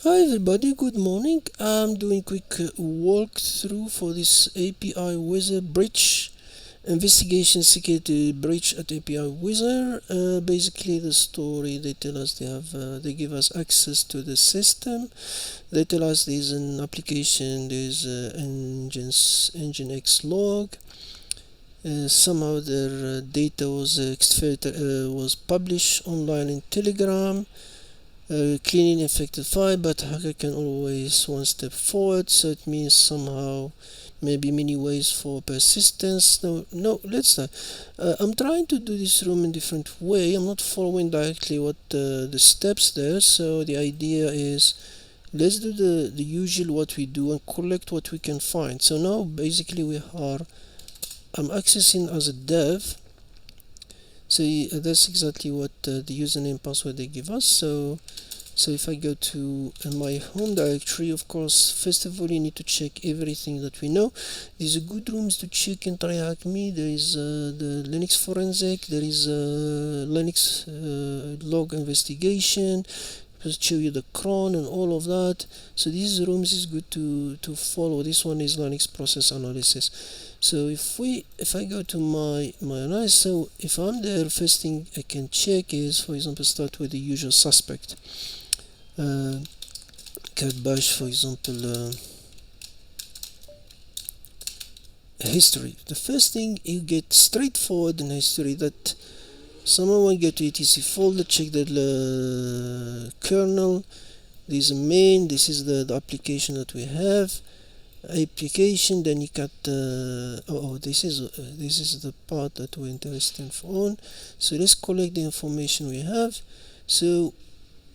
Hi everybody, good morning. I'm doing quick walkthrough for this APIWizard breach, investigation security breach at APIWizard. Basically the story, they tell us they give us access to the system. They tell us there's an application, there's Nginx log. Somehow their data was published online in Telegram. Cleaning infected file, but hacker can always one step forward, so it means somehow maybe many ways for persistence. No, let's start. I'm trying to do this room in different way. I'm not following directly what the steps there, so the idea is let's do the usual what we do and collect what we can find. So now basically I'm accessing as a dev. So that's exactly what the username password they give us. So if I go to my home directory, of course, first of all you need to check everything that we know. These are good rooms to check in TryHackMe. There is the Linux forensic, there is Linux log investigation, show you the cron and all of that. So these rooms is good to follow. This one is Linux process analysis. So if I go to my analysis, so if I'm there, first thing I can check is, for example, start with the usual suspect. Cat bash, for example, history. The first thing you get straightforward in history that someone will go to etc folder, check the kernel. This is main. This is the application that we have. Application. Then you got this is the part that we're interested in. So let's collect the information we have. So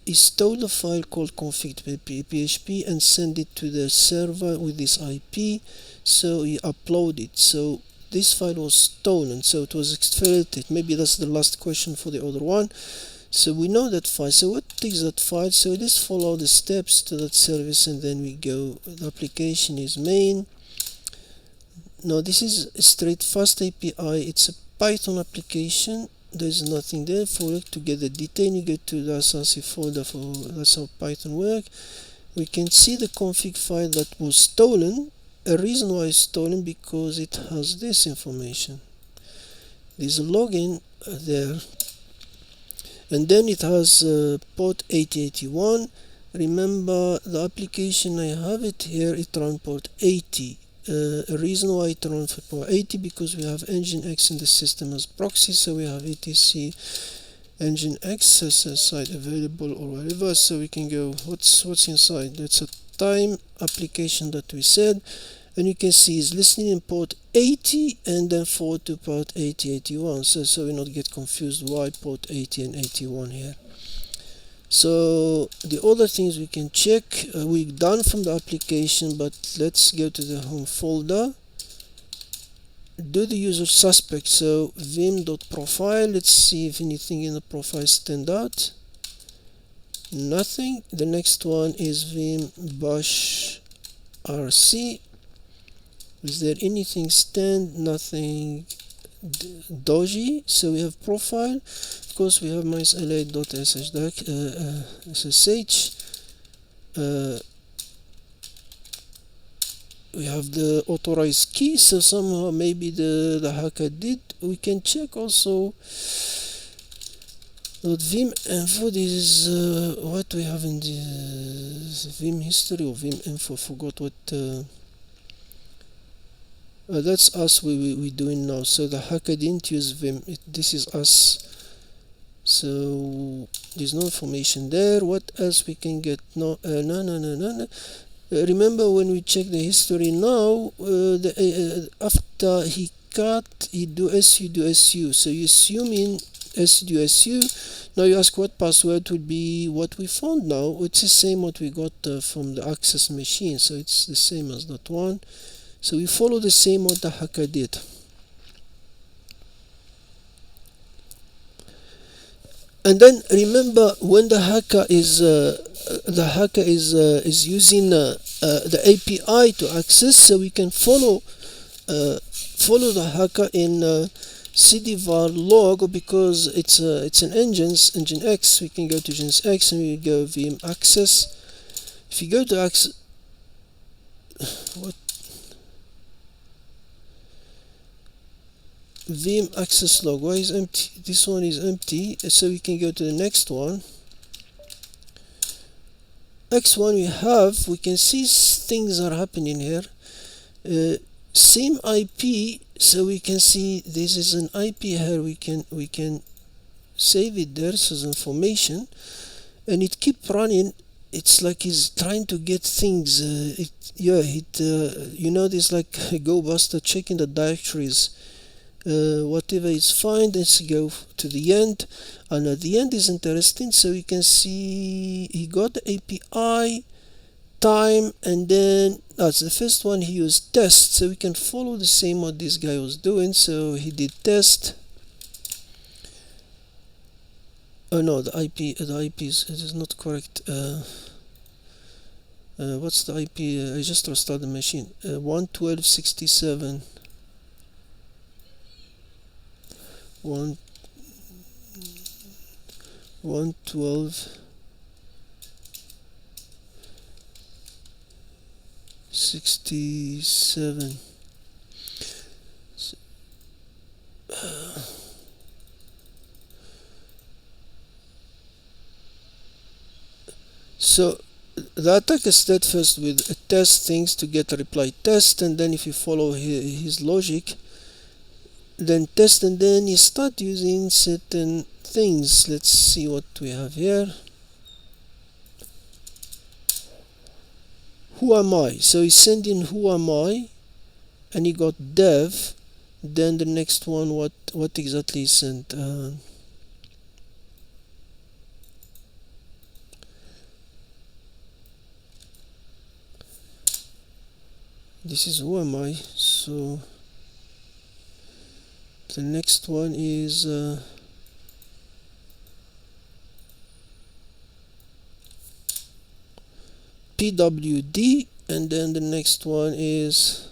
he stole a file called config.php and send it to the server with this IP. So he uploaded it. So this file was stolen, so it was exfiltrated. Maybe that's the last question for the other one. So we know that file. So what takes that file? So let's follow the steps to that service, and then we go. The application is main. Now this is a straight fast API. It's a Python application. There's nothing there for it to get the detail. You go to the SRC folder that's how Python work. We can see the config file that was stolen. A reason why it's stolen because it has this information. There's a login there, and then it has port 8081. Remember the application, I have it here, it runs port 80. A reason why it runs port 80 because we have Nginx in the system as proxy, so we have etc Nginx as a site available or whatever. So we can go what's inside. That's a time application that we said, and you can see it's listening in port 80 and then forward to port 8081. So we not get confused why port 80 and 81 here. So the other things we can check, we're done from the application, but let's go to the home folder, do the user suspect. So vim.profile, let's see if anything in the profile stand out. Nothing. The next one is vim bash rc. Is there anything stand? Nothing dodgy. So we have profile. Of course, we have mysla.ssh. We have the authorized key. So somehow maybe the hacker did. We can check also vim info. This is what we have in the vim history or vim info. Forgot what. That's us. We doing now. So the hacker didn't use vim. This is us. So there's no information there. What else we can get? No. Remember when we check the history now, after he cut, he do su. So you assume in su. Now you ask what password would be what we found now. It's the same what we got from the access machine. So it's the same as that one. So we follow the same what the hacker did. And then remember when the hacker is using the API to access, so we can follow the hacker in cdvar log, because it's an Nginx. We can go to Nginx and we go vim access. If you go to access, what VM access log, why is empty? This one is empty, so we can go to the next one. Next one we can see things are happening here. Same IP, so we can see this is an IP here. We can save it there as information, and it keep running. It's like he's trying to get things. You know, this like go buster checking the directories. Whatever is fine, let's go to the end, and at the end is interesting. So you can see he got the API time, and then that's the first one. He used test, so we can follow the same what this guy was doing. So he did test. Oh no, the IP is not correct. What's the IP? I just restarted the machine. 112.67. 112.67. So the attacker started first with a test things to get a reply test, and then if you follow his logic, then test, and then you start using certain things. Let's see what we have here. Who am I? So he's sending who am I, and he got dev. Then the next one, what exactly he sent? This is who am I. So the next one is PWD, and then the next one is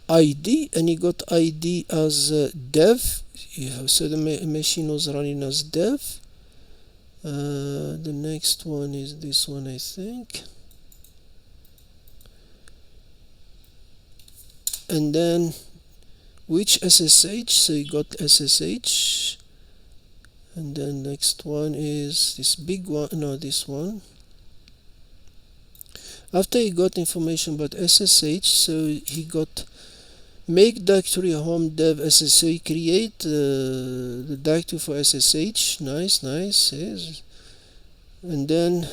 ID, and he got ID as dev. So the machine was running as dev. The next one is this one, I think. And then which SSH, so you got SSH. And then next one is this big one, no, this one. After he got information about SSH, so he got make directory home dev SSH. So he create the directory for SSH. Nice. Yes. And then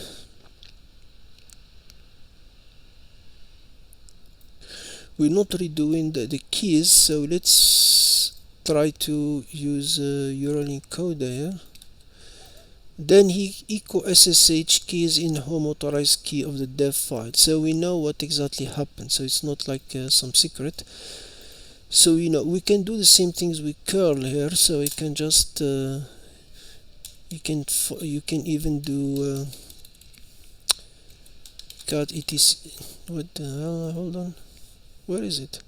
we're not redoing the keys, so let's try to use URL encoder here. Then he echo SSH keys in home authorized key of the dev file, so we know what exactly happened. So it's not like some secret. So we can do the same things with curl here. So we can just you can even do cat etc. What the hell? Hold on, where is it?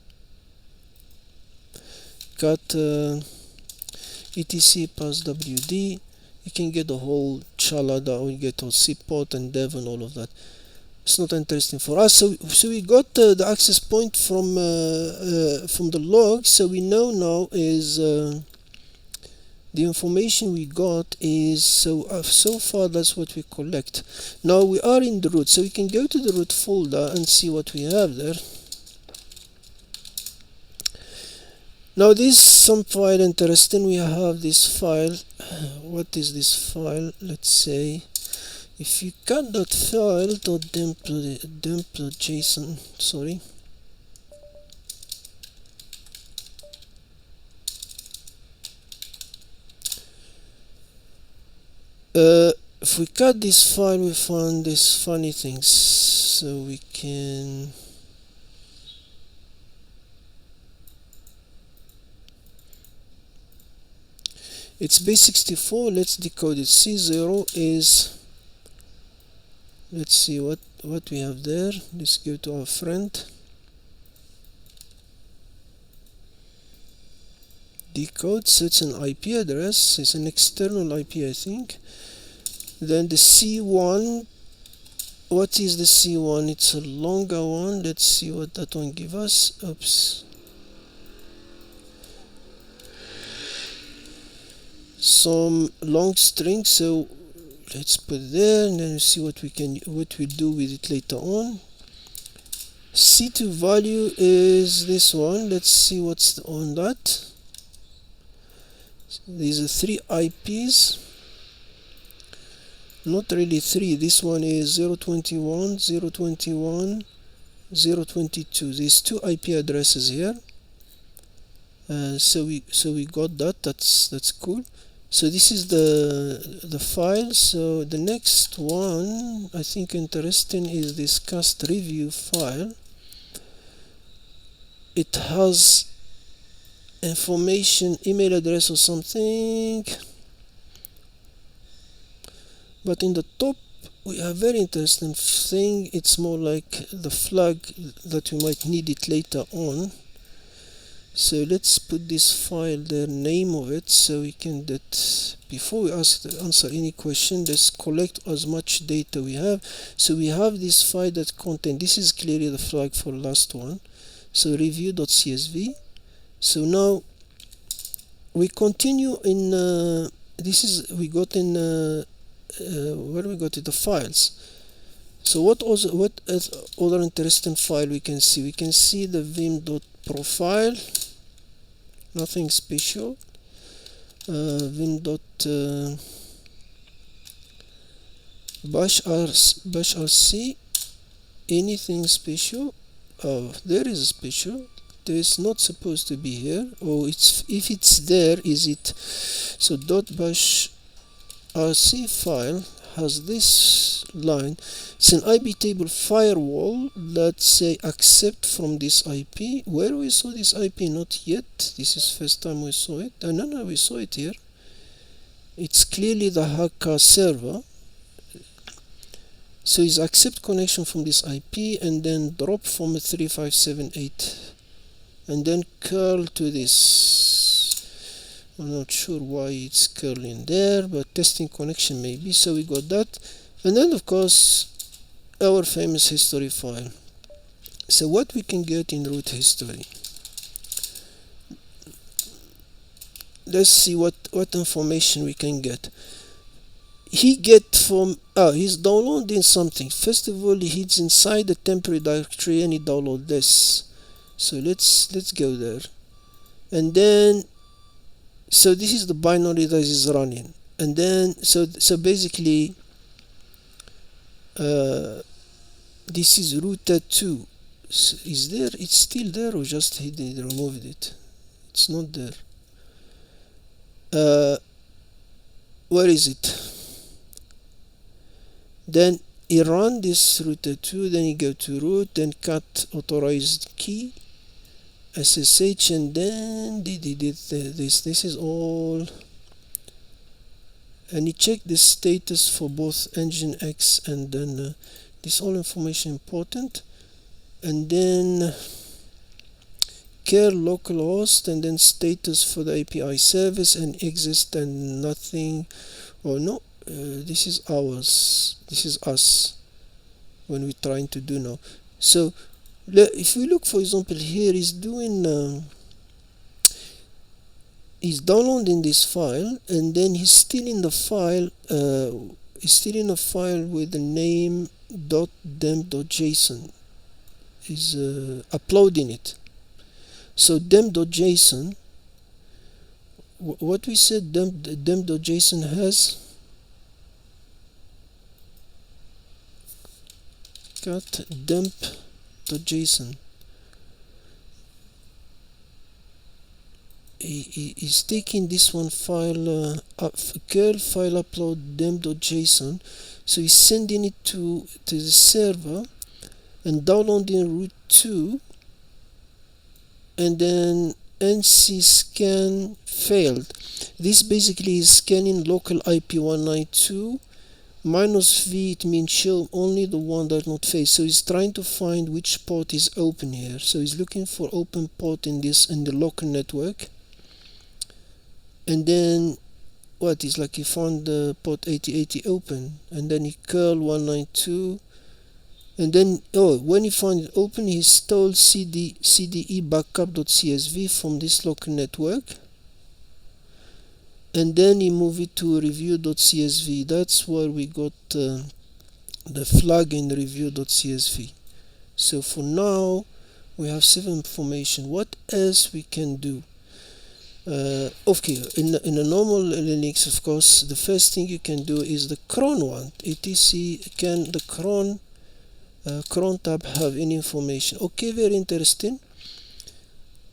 Cat etc pass wd. You can get the whole chalada, or you get all cport and dev and all of that. It's not interesting for us. So we got the access point from the log. So we know now is the information we got is so far that's what we collect. Now we are in the root, so we can go to the root folder and see what we have there. Now this is some file interesting. We have this file. What is this file? Let's say if you cut that file .dump.json, sorry. If we cut this file, we found these funny things. So we can it's base 64. Let's decode it. C0 is, let's see what we have there. Let's go to our friend decode. So it's an IP address, it's an external IP, I think. Then the C1, what is the C1? It's a longer one. Let's see what that one gives us. Oops. Some long string, so let's put there and then see what we do with it later on. C2 value is this one. Let's see what's on that. These are 3 IPs. Not really 3. This one is 021, 021, 022. There's 2 IP addresses here. So we got that. That's cool. So this is the file. So the next one I think interesting is this cast review file. It has information, email address or something, but in the top we have very interesting thing. It's more like the flag that we might need it later on. So let's put this file there, name of it, so we can before we answer any question, let's collect as much data we have. So we have this file that contain, this is clearly the flag for the last one, so review.csv. So now we continue in we got in where we got it, the files. So what other interesting file we can see? We can see the vim.profile, nothing special. vim.bashrc, anything special? Oh, there is a special. There is not supposed to be here. Oh, if it's there, is it? So .bashrc file has this line. It's an IP table firewall that say accept from this IP. Where we saw this IP? Not yet. This is first time we saw it. No, we saw it here. It's clearly the hacker server. So it's accept connection from this IP and then drop from a 3578 and then curl to this. I'm not sure why it's curling there, but testing connection maybe. So we got that, and then of course our famous history file. So what we can get in root history, let's see what information we can get. He's downloading something. First of all, he's inside the temporary directory and he download this. So let's go there, and then so this is the binary that is running, and then so basically this is router 2. So is there? It's still there, or just he removed it? It's not there. Where is it? Then he run this router 2, then he go to root, then cat authorized key, SSH, and then did this. This is all, and he checked the status for both Nginx and then this all information important, and then curl localhost and then status for the API service and exist and nothing, or no, this is ours, this is us when we're trying to do now. So if we look, for example, here he's doing he's downloading this file, and then he's still in the file with the name .dem.json. He's uploading it. So dem.json, what we said dem.json has got demp.json. He's taking this one file, curl file upload dem.json, so he's sending it to the server and downloading root 2, and then nc scan failed. This basically is scanning local IP 192 minus v, it means show only the one that not failed. So he's trying to find which port is open here. So he's looking for open port in the local network. and then what is like he found the port 8080 open, and then he curl 192, and then when he found it open, he stole cde backup.csv from this local network, and then he moved it to review.csv. That's where we got the flag in review.csv. So for now we have 7 information. What else we can do? Okay, in a normal Linux, of course, the first thing you can do is the cron one. etc can the cron tab have any information? Okay, very interesting.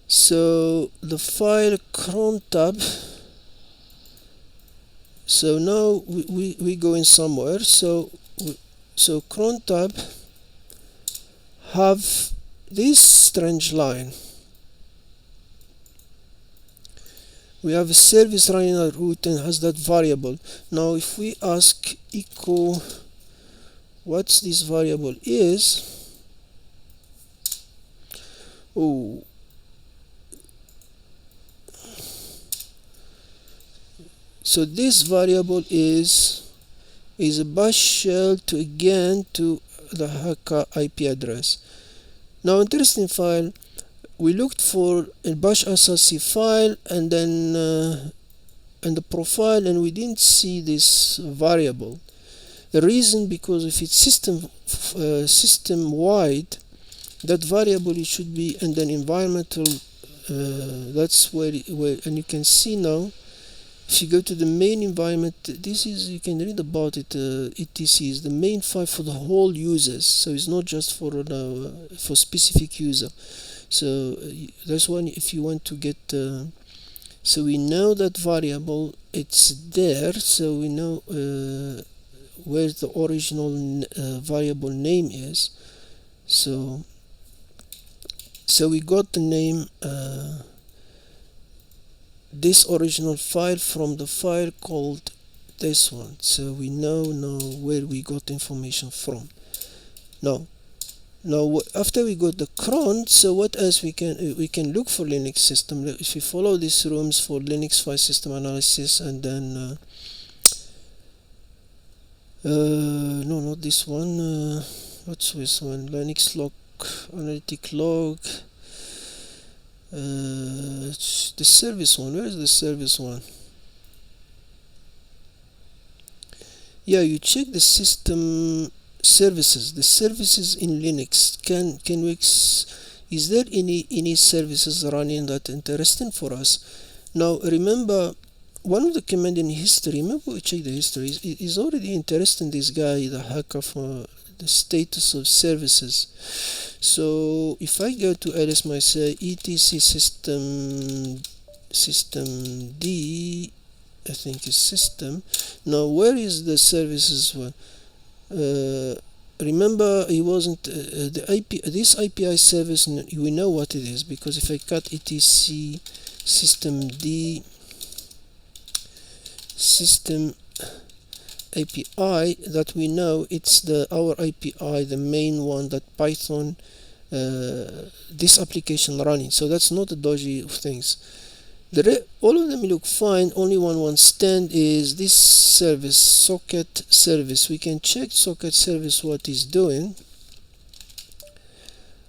So the file cron tab, so now we go in somewhere. So cron tab have this strange line. We have a service running at root and has that variable. Now if we ask echo what's this variable is, so this variable is a bash shell to the hacker IP address. Now interesting file, we looked for a bash SRC file and then and the profile, and we didn't see this variable. The reason, because if it's system wide, that variable it should be, and then environmental, that's where and you can see now if you go to the main environment, this is, you can read about it, etc is the main file for the whole users, so it's not just for specific user. So that's one if you want to get so we know that variable it's there, so we know where the original variable name is. So we got the name this original file from the file called this one, so we know now where we got information from. Now after we got the cron, so what else we can look for Linux system. If we follow these rooms for Linux file system analysis, and then no, not this one, what's this one, Linux log, analytic log, the service one. Where is the service one? Yeah, you check the system services, the services in Linux. Can we is there any services running that interesting for us? Now remember, one of the command in history, remember we check the history, is already interesting, this guy, the hacker, for the status of services. So if I go to ls myself etc system D, I think is system. Now where is the services one? Remember, it wasn't the IP. This API service, we know what it is, because if I cut etc system D system API, that we know it's our API, the main one that Python this application running. So that's not a dodgy of things. All of them look fine. Only one stand is this service, socket service. We can check socket service what is doing.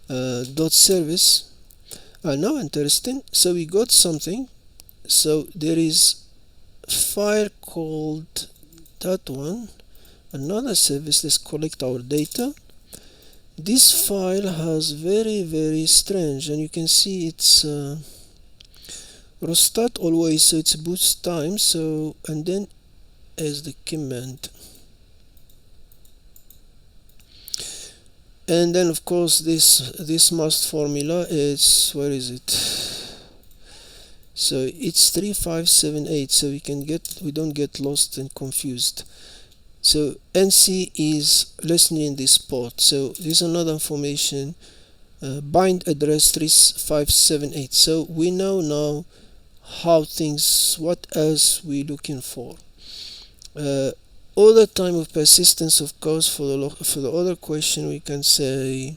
Dot service. Now interesting. So we got something. So there is a file called that one, another service. Let's collect our data. This file has very strange, and you can see it's restart always, so it's boost time. So, and then as the command, and then of course this must formula is, where is it? So it's 3578, so we don't get lost and confused. So NC is listening this port. So this is another information, bind address 3578. So we know now how things, what else we looking for. Other time of persistence, of course, for the other question we can say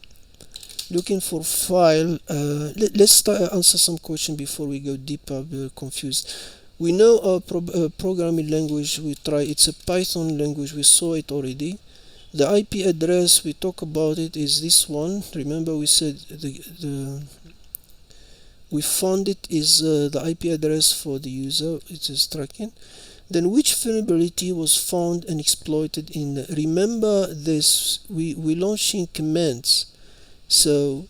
looking for file. Let's answer some question before we go deeper. We're confused. We know our programming language. We try. It's a Python language. We saw it already. The IP address we talk about it is this one. Remember we said we found it is the IP address for the user. It is tracking. Then which vulnerability was found and exploited in? Remember this. We launching commands. So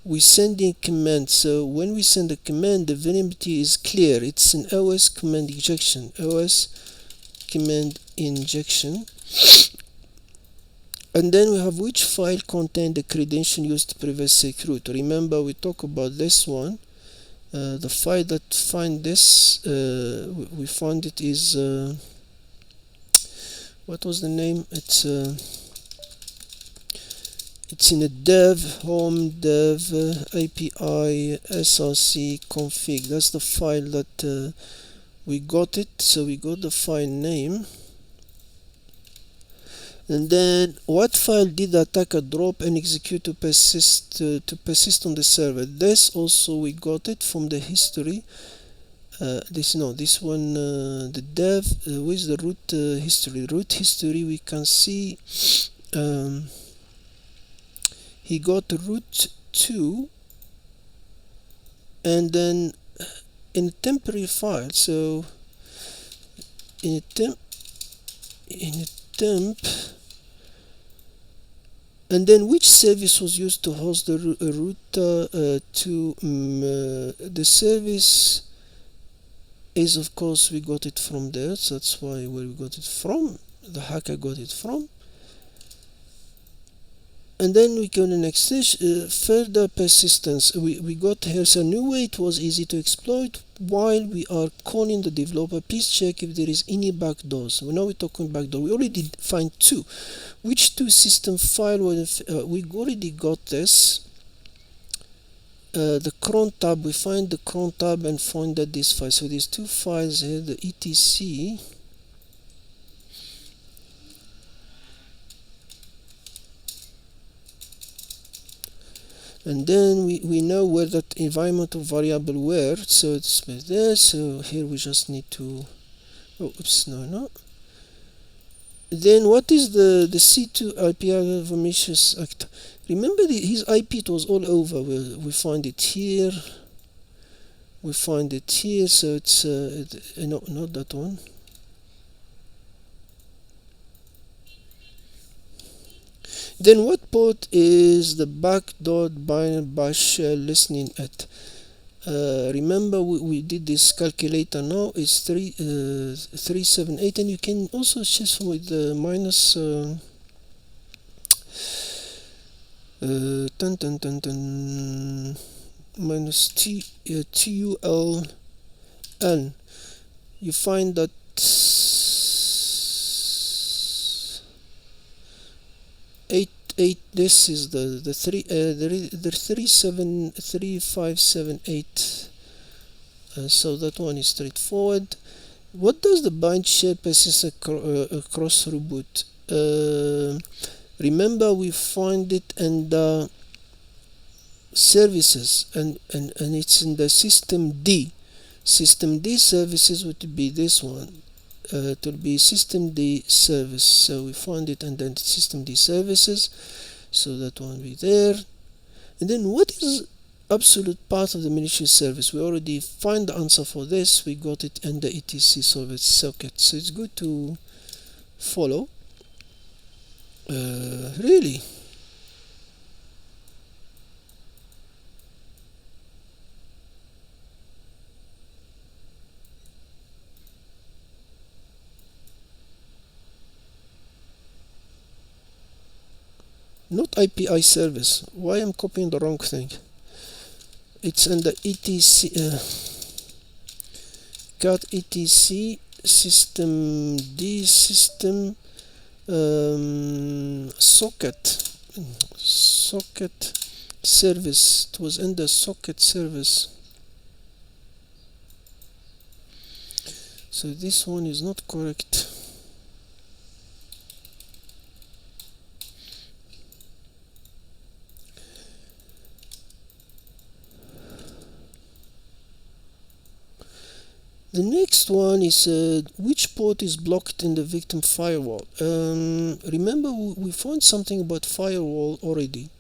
we sending command. So when we send a command, the vulnerability is clear. It's an OS command injection. OS command injection. And then we have which file contain the credential used to prevent security. Remember we talk about this one. The file that find this, we found it is what was the name? It's in a dev home dev API src config. That's the file that we got it. So we got the file name. And then what file did the attacker drop and execute to persist on the server? This also we got it from the history. This one, the dev with the root history. Root history we can see he got root 2 and then in a temporary file. So in a temp and then which service was used to host the root to the service is, of course, we got it from there. So that's where we got it from. The hacker got it from. And then we go to the next stage, further persistence. We got here a new way. It was easy to exploit. While we are calling the developer, please check if there is any backdoors. Now we're talking backdoor. We already find two. Which two system file? We already got this. The cron tab. We find the cron tab and find that this file. So these two files here, the etc. And then we know where that environmental variable were, so it's there. So here we just need to no. Then what is the C2 API malicious act? Remember his IP, it was all over. We find it here. We find it here. So it's no, not that one. Then what port is the backdoor binary bash shell listening at? Remember we did this calculator. Now it's 378, and you can also choose with the minus minus TULN. You find that this is the 3573578. So that one is straightforward. What does the bind share persist across reboot? Remember we find it in the services and it's in the system D. System D services would be this one. It will be system D service. So we find it and then system D services. So that one will be there. And then what is absolute path of the malicious service? We already find the answer for this. We got it in the etc service socket. So it's good to follow. Really. Not API service. Why I'm copying the wrong thing? It's in the etc cat etc system D system socket service. It was in the socket service. So this one is not correct. The next one is which port is blocked in the victim firewall. Remember we found something about firewall already.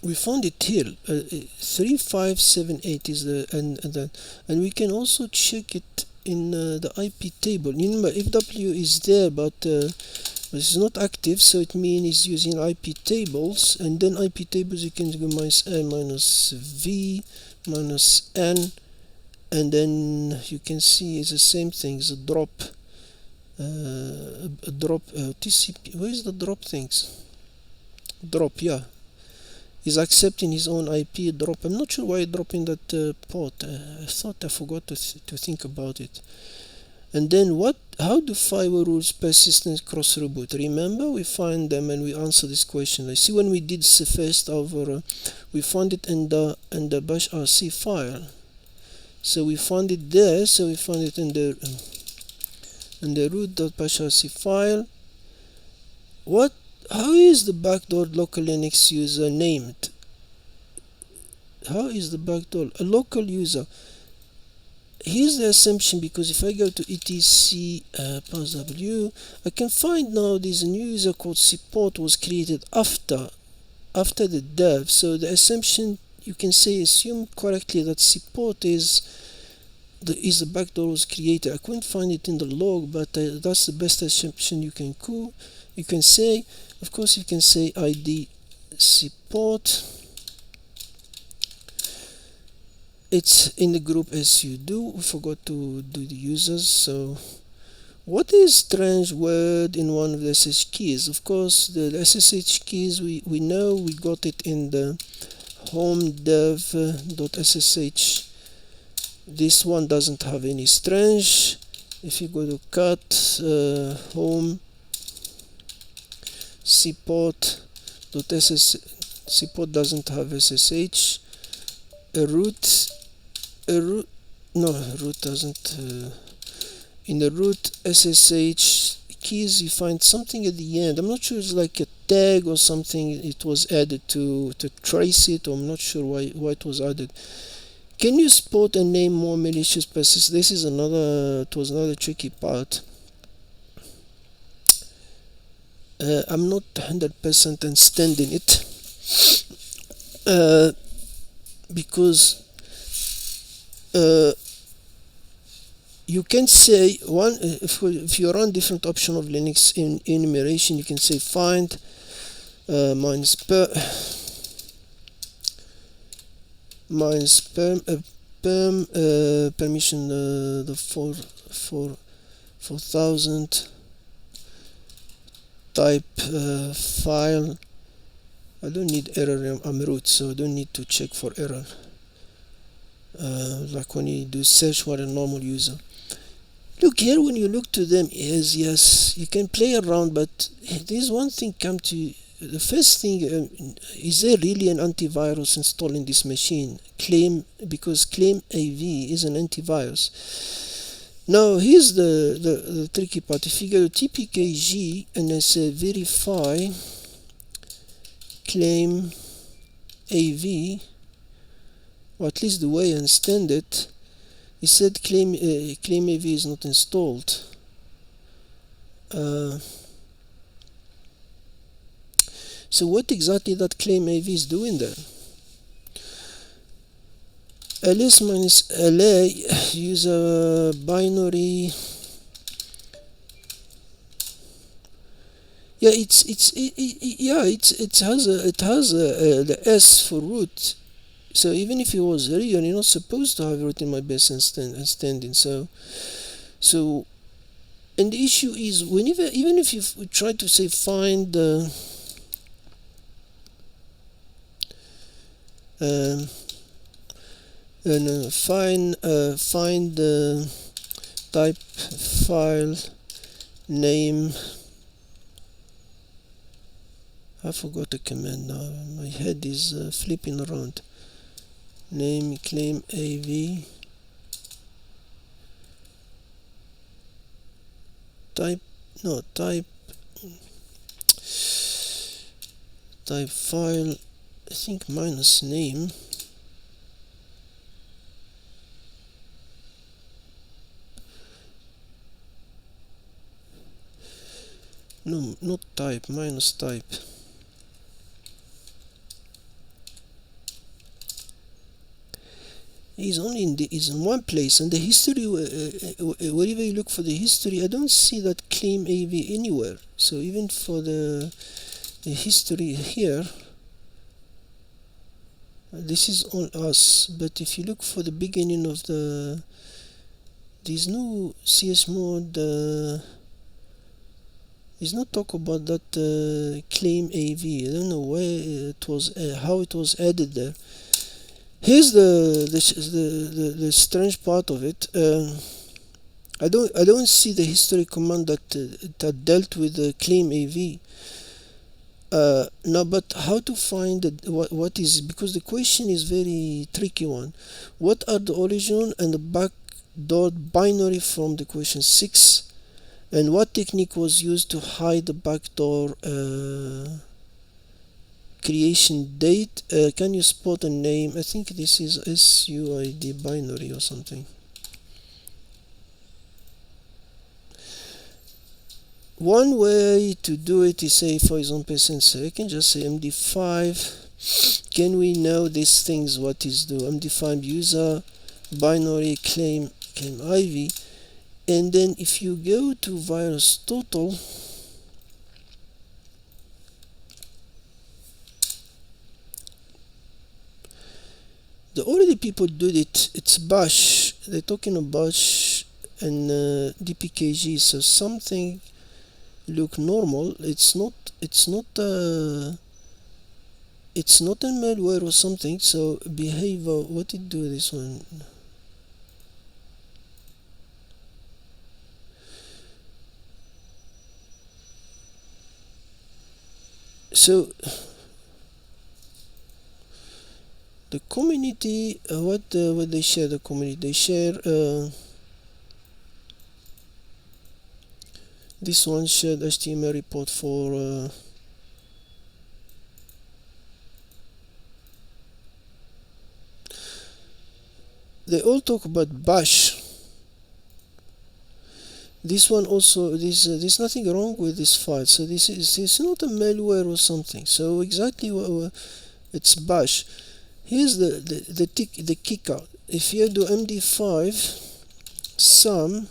We found it here. 3578 is and we can also check it in the IP table. Remember, FW is there, but it's not active, so it means it's using IP tables, and then IP tables you can go minus a minus v minus n, and then you can see it's the same thing. It's a drop, TCP. Where is the drop things? Drop, yeah. Is accepting his own IP drop. I'm not sure why dropping that port. I thought I forgot to think about it. And then how do firewall rules persistent cross reboot? Remember, we find them and we answer this question. I see when we did first over, we found it in the bash rc file. So we found it there. So we found it in the root.bash rc file. How is the backdoor local Linux user named? How is the backdoor a local user? Here's the assumption, because if I go to etc /w, I can find now there's a new user called support was created after the dev. So the assumption, you can assume correctly that support is the backdoor was created. I couldn't find it in the log, but that's the best assumption you can say. Of course, you can say id support. It's in the group as you do. We forgot to do the users. So what is strange word in one of the SSH keys? Of course, the SSH keys we know we got it in the home dev.ssh. This one doesn't have any strange. If you go to cut home support.ssh, support doesn't have SSH. Root doesn't. In the root SSH keys you find something at the end. I'm not sure, it's like a tag or something. It was added to trace it, or I'm not sure why it was added. Can you spot and name more malicious persistence? This is another tricky part. I'm not 100% understanding it, because you can say one, if you run different option of Linux in enumeration, you can say find minus permission the 4000 type file. I don't need error. I'm root, so I don't need to check for error. Like when you do search for a normal user. Look here, when you look to them, yes, you can play around, but there's one thing come to the first thing. Is there really an antivirus installed in this machine? Because claim AV is an antivirus. Now here's the tricky part. If you go to tpkg and I say verify claim AV, or at least the way I understand it, he said claim AV is not installed. So what exactly that claim AV is doing there? ls minus la use a binary. Yeah, it has the S for root. So even if it was real, you're not supposed to have root in my best understanding. So and the issue is, even if you try to say find find the type file name. I forgot the command now. My head is flipping around. Name claim AV. Type file. I think minus name. No, not type, minus type. Is only is in one place, and the history, wherever you look for the history, I don't see that claim AV anywhere. So even for the history here, this is on us, but if you look for the beginning of there's no CS mode, there's no talk about that claim AV. I don't know where it was, how it was added there. Here's the strange part of it. I don't see the history command that dealt with the claim AV. No, but how to find what is, because the question is very tricky one. What are the origin and the backdoor binary from the question 6, and what technique was used to hide the backdoor creation date? Can you spot a name? I think this is SUID binary or something. One way to do it is, say, for example, since I can just say MD5, can we know these things, what is the MD5 user binary claim IV, and then if you go to virus total, the already people did it. It's bash. They're talking about bash and dpkg. So something look normal. It's not a malware or something. So behavior. What did do this one? So the community, what they share, the community, they share this one shared HTML report for they all talk about bash. This one also, there's nothing wrong with this file, so this is not a malware or something. So exactly it's bash. Here's the kicker. If you do MD5 sum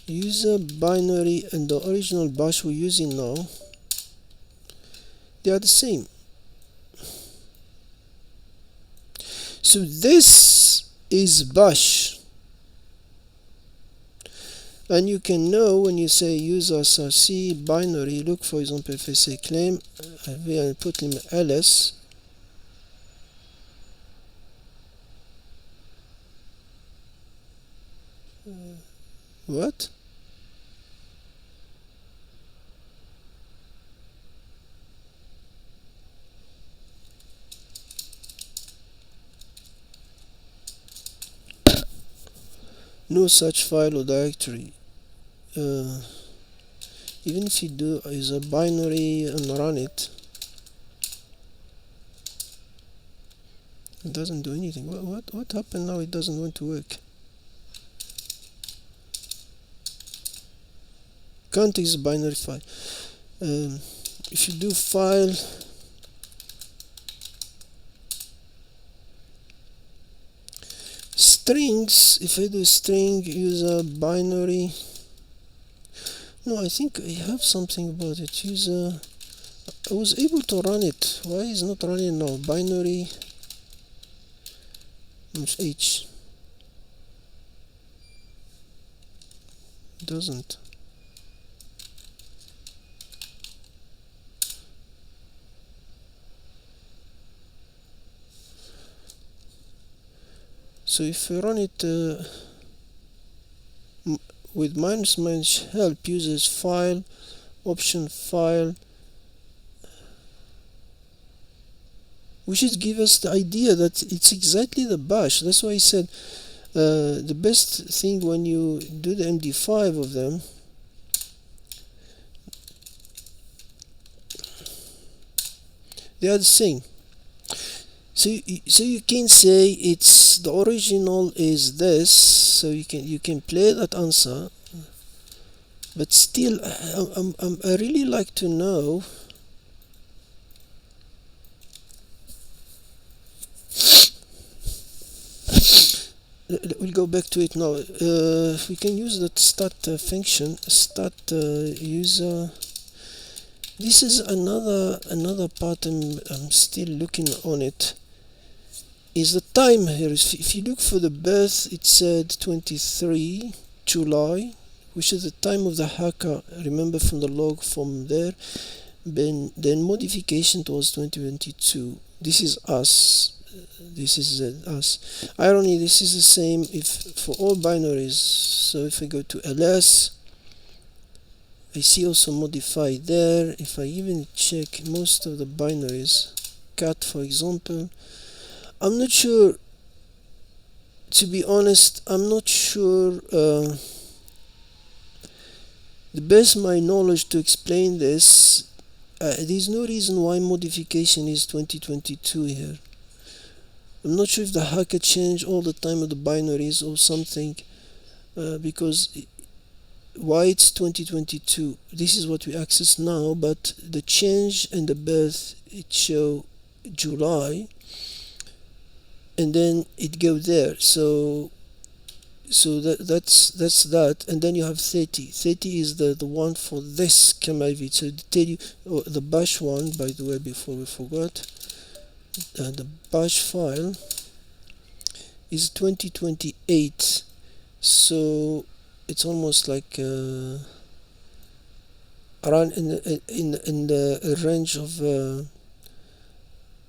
user binary and the original bash we're using now, they are the same. So this is bash, and you can know when you say user src binary. Look, for example, if I say claim, I will put in ls. What? No such file or directory. Even if you do is a binary and run it, it doesn't do anything. What happened now? It doesn't want to work. Can't use binary file. If you do file strings, if I do string user binary, no, I think I have something about it. User, I was able to run it. Why is not running now? Binary H doesn't. So if we run it with minus help, users file option file, which should give us the idea that it's exactly the bash. That's why I said the best thing when you do the MD5 of them, they are the same. So you can say it's the original is this. So you can play that answer. But still, I really like to know we'll go back to it now. We can use that stat function, stat user. This is another part I'm still looking on it. Is the time here? If you look for the birth, it said 23 July, which is the time of the hacker. Remember from the log from there. Then modification was 2022. This is us. This is us. Irony, this is the same if for all binaries. So if I go to ls, I see also modify there. If I even check most of the binaries, cat for example, I'm not sure, to be honest, I'm not sure the best my knowledge to explain this. There's no reason why modification is 2022 here. I'm not sure if the hacker changed all the time of the binaries or something, because why it's 2022. This is what we access now, but the change and the birth, it show July, and then it go there. So that's that, and then you have 30 is the one for this CamIV. So to tell you, the bash one, by the way, before we forgot, the bash file is 2028, so it's almost like around in the range of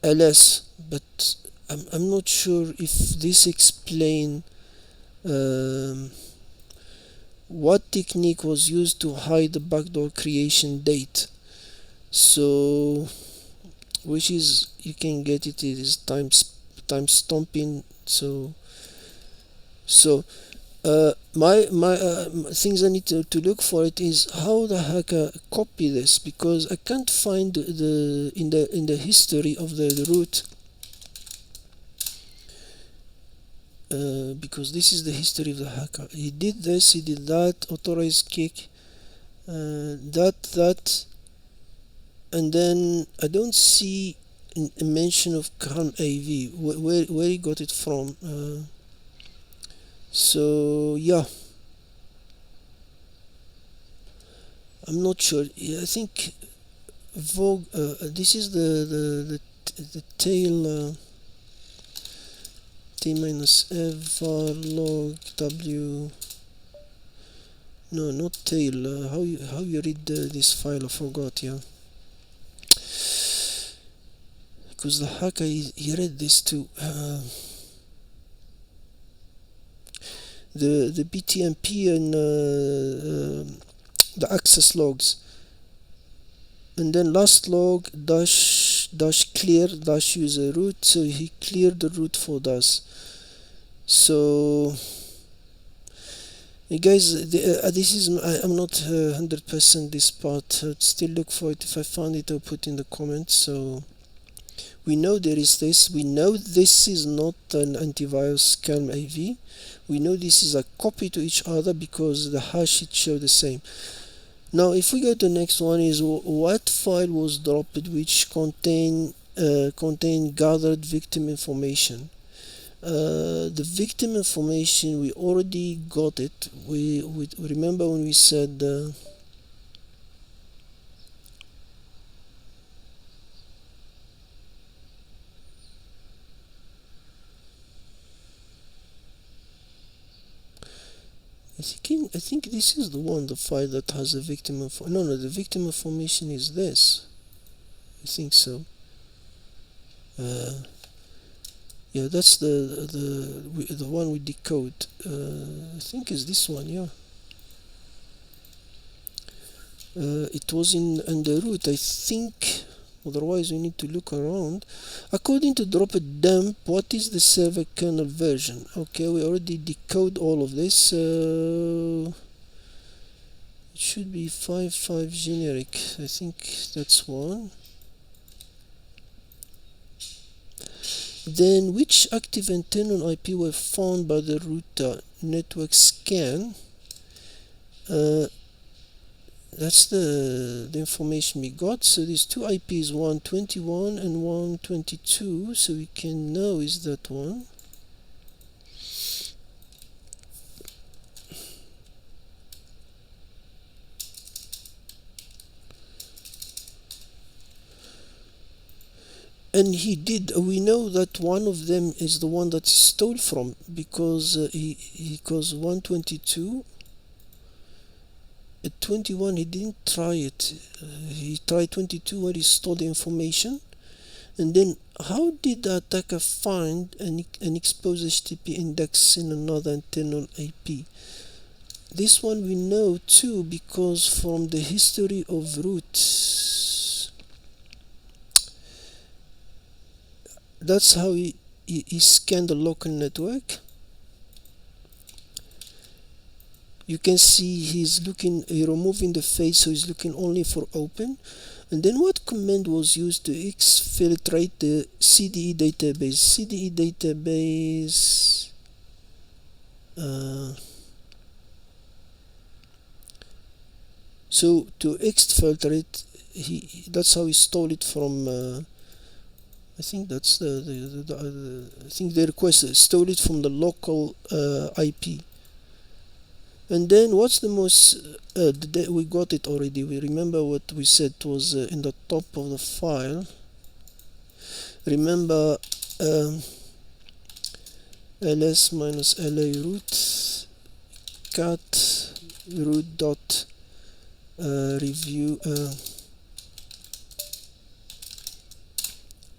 ls, but I'm not sure if this explain what technique was used to hide the backdoor creation date. So which is, you can get it is time stomping. So my things I need to look for it is how the hacker copy this, because I can't find the in the history of the root, because this is the history of the hacker. He did this, he did that, authorized kick, that, and then I don't see a mention of CalmAV, where he got it from. So yeah, I'm not sure. I think Vogue. This is the tail. T minus F var log W. No, not tail. How you read this file? I forgot. Yeah. Because the hacker he read this too. The BTMP and the access logs, and then last log dash clear dash user root. So he cleared the root for us. So guys, this is I'm not 100% this part. I'd still look for it. If I found it, I'll put in the comments. So we know there is this. We know this is not an antivirus CalmAV. We know this is a copy to each other because the hash it show the same. Now if we go to the next one, is what file was dropped which contain gathered victim information. The victim information, we already got it. We remember when we said I think this is the one, the file that has the victim no, the victim information is this. I think so. Yeah, that's the one we decode. I think is this one. Yeah. It was in the root, I think. Otherwise we need to look around. According to dropped dump, what is the server kernel version? Okay, we already decode all of this. It should be 5.5 generic. I think that's one. Then which active antenna on IP were found by the router network scan? that's the information we got. So these two IPs, 121 and 122, so we can know is that one. And we know that one of them is the one that he stole from, because because 122 at 21 he didn't try it. He tried 22 where he stole the information. And then how did the attacker find and expose HTTP index in another internal IP? This one we know too, because from the history of root, that's how he scanned the local network. You can see he's removing the face, so he's looking only for open. And then what command was used to exfiltrate the CDE database? CDE database, so to exfiltrate, that's how he stole it from. I think that's I think the request stole it from the local IP. And then what's the most we got it already. We remember what we said was in the top of the file. Remember ls-la root cat root dot review.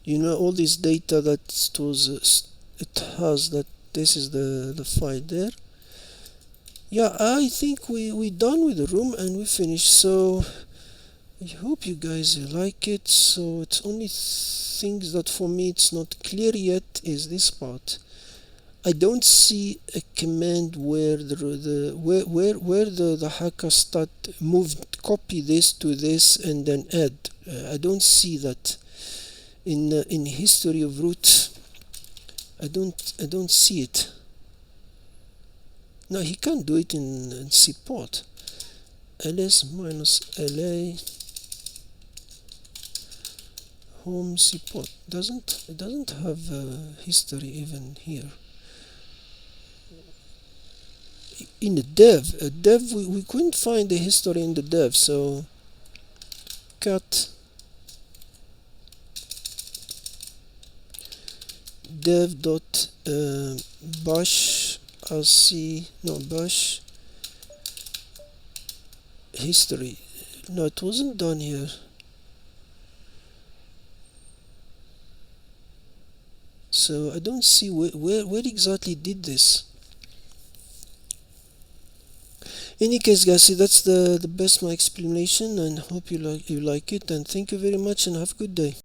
You know, all this data that it has, that this is the file there. Yeah, I think we done with the room and we finished. So I hope you guys like it. So it's only things that for me it's not clear yet is this part. I don't see a command where the hacker copy this to this and then add. I don't see that in history of root. I don't see it. No, he can't do it in cport. ls-la home cport it doesn't have history even here. In the dev we couldn't find the history in the dev, so cat dev dot bash bash history. No, it wasn't done here. So I don't see where exactly did this. In any case, guys, see, that's the best my explanation, and hope you like it, and thank you very much and have a good day.